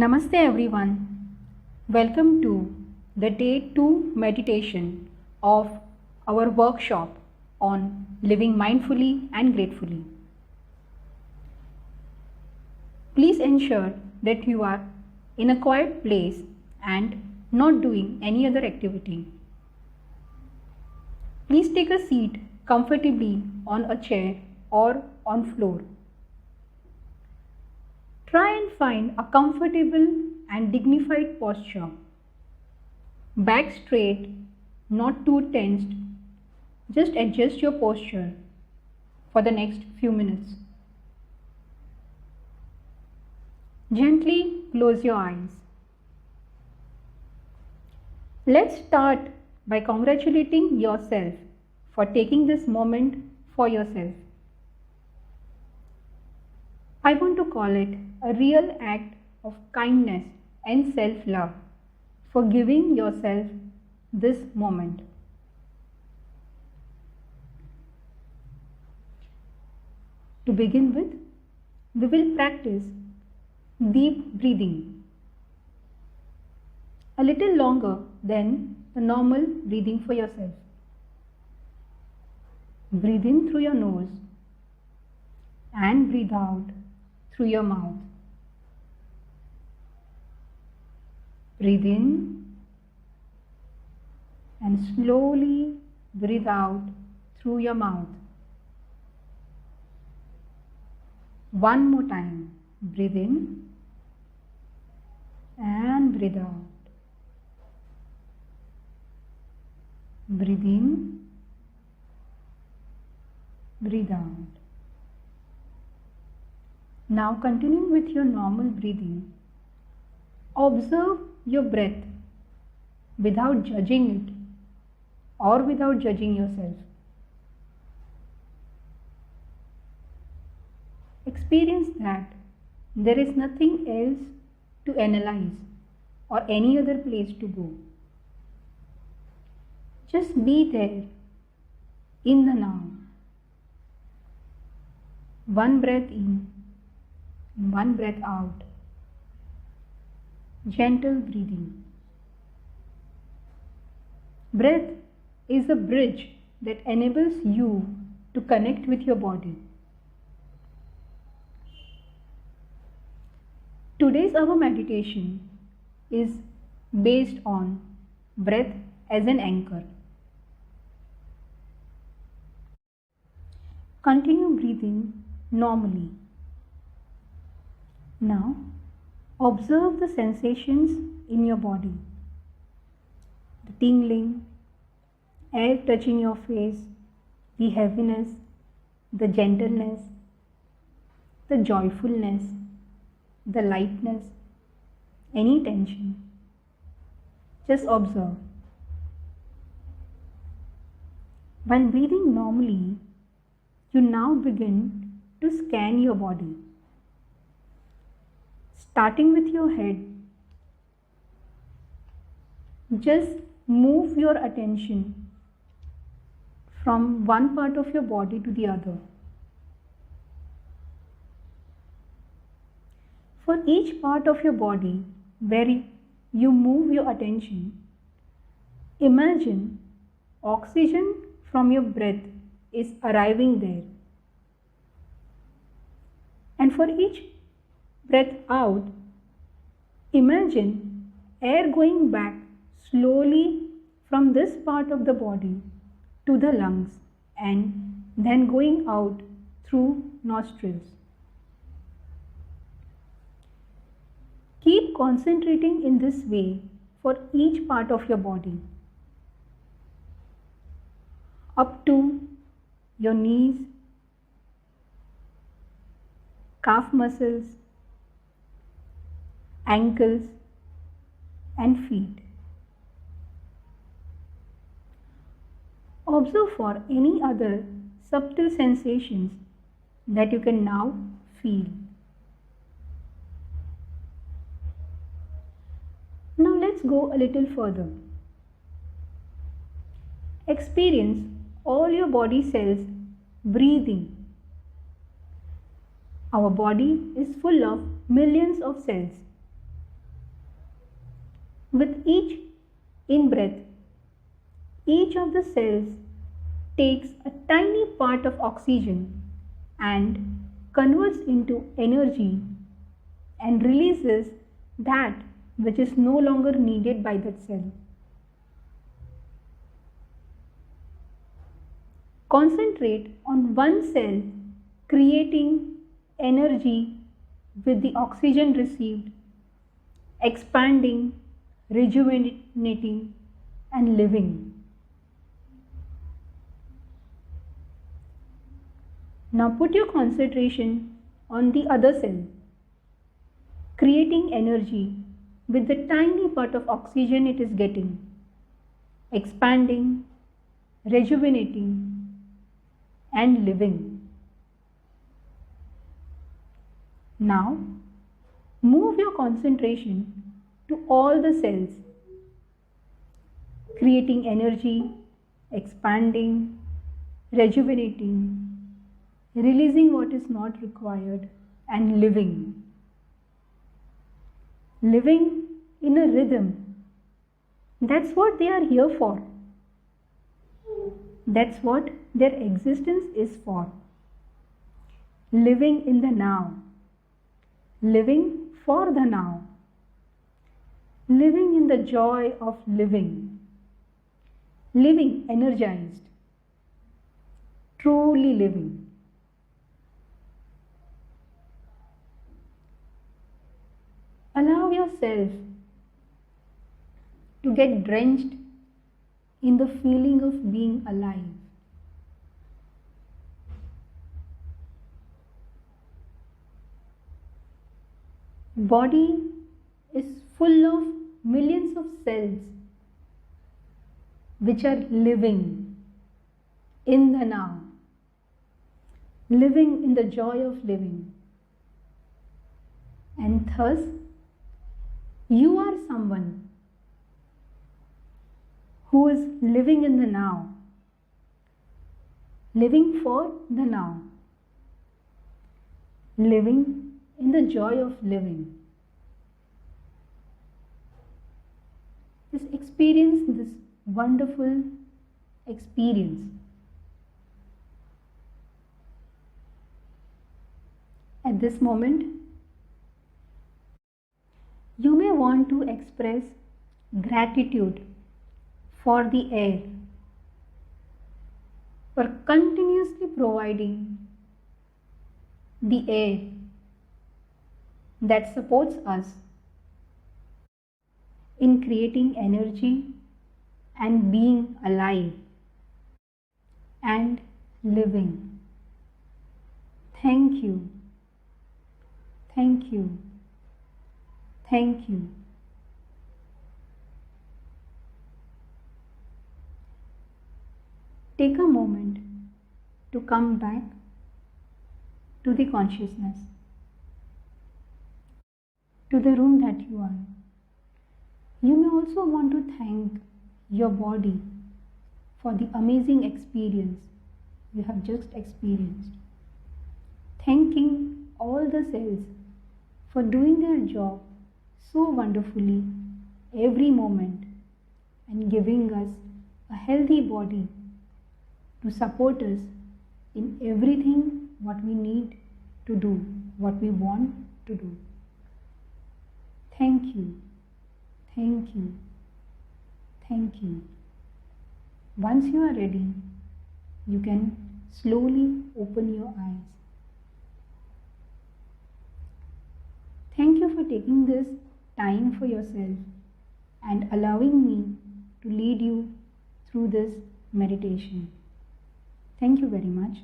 Namaste everyone. Welcome to the day 2 meditation of our workshop on living mindfully and gratefully. Please ensure that you are in a quiet place and not doing any other activity. Please take a seat comfortably on a chair or on floor. Try and find a comfortable and dignified posture. Back straight, not too tensed. Just adjust your posture for the next few minutes. Gently close your eyes. Let's start by congratulating yourself for taking this moment for yourself. I want to call it a real act of kindness and self-love for giving yourself this moment. To begin with, we will practice deep breathing, a little longer than the normal breathing for yourself. Breathe in through your nose and breathe out through your mouth. Breathe in and slowly breathe out through your mouth. One more time. Breathe in and breathe out. Breathe in, breathe out. Now continuing with your normal breathing, observe your breath without judging it or without judging yourself. Experience that there is nothing else to analyze or any other place to go. Just be there in the now. One breath in, one breath out. Gentle breathing. Breath is a bridge that enables you to connect with your body. Today's our meditation is based on breath as an anchor. Continue breathing normally. Now, observe the sensations in your body. The tingling, air touching your face, the heaviness, the gentleness, the joyfulness, the lightness, any tension. Just observe. While breathing normally, you now begin to scan your body. Starting with your head, just move your attention from one part of your body to the other. For each part of your body where you move your attention, imagine oxygen from your breath is arriving there. And for each breath out, imagine air going back slowly from this part of the body to the lungs and then going out through nostrils. Keep concentrating in this way for each part of your body. Up to your knees, calf muscles, ankles and feet. Observe for any other subtle sensations that you can now feel. Now let's go a little further. Experience all your body cells breathing. Our body is full of millions of cells. With each in-breath, each of the cells takes a tiny part of oxygen and converts into energy and releases that which is no longer needed by that cell. Concentrate on one cell creating energy with the oxygen received, expanding, rejuvenating, and living. Now put your concentration on the other cell, creating energy with the tiny part of oxygen it is getting, expanding, rejuvenating, and living. Now move your concentration to all the cells, creating energy, expanding, rejuvenating, releasing what is not required, and living. Living in a rhythm. That's what they are here for. That's what their existence is for. Living in the now. Living for the now. Living in the joy of living. Living energized. Truly living. Allow yourself to get drenched in the feeling of being alive. Body is full of millions of cells which are living in the now, living in the joy of living. And thus, you are someone who is living in the now, living for the now, living in the joy of living. Just experience this wonderful experience. At this moment, you may want to express gratitude for the air, for continuously providing the air that supports us in creating energy and being alive and living. Thank you. Thank you. Thank you. Take a moment to come back to the consciousness, to the room that you are. You may also want to thank your body for the amazing experience you have just experienced. Thanking all the cells for doing their job so wonderfully every moment and giving us a healthy body to support us in everything what we need to do, what we want to do. Thank you. Thank you. Thank you. Once you are ready, you can slowly open your eyes. Thank you for taking this time for yourself and allowing me to lead you through this meditation. Thank you very much.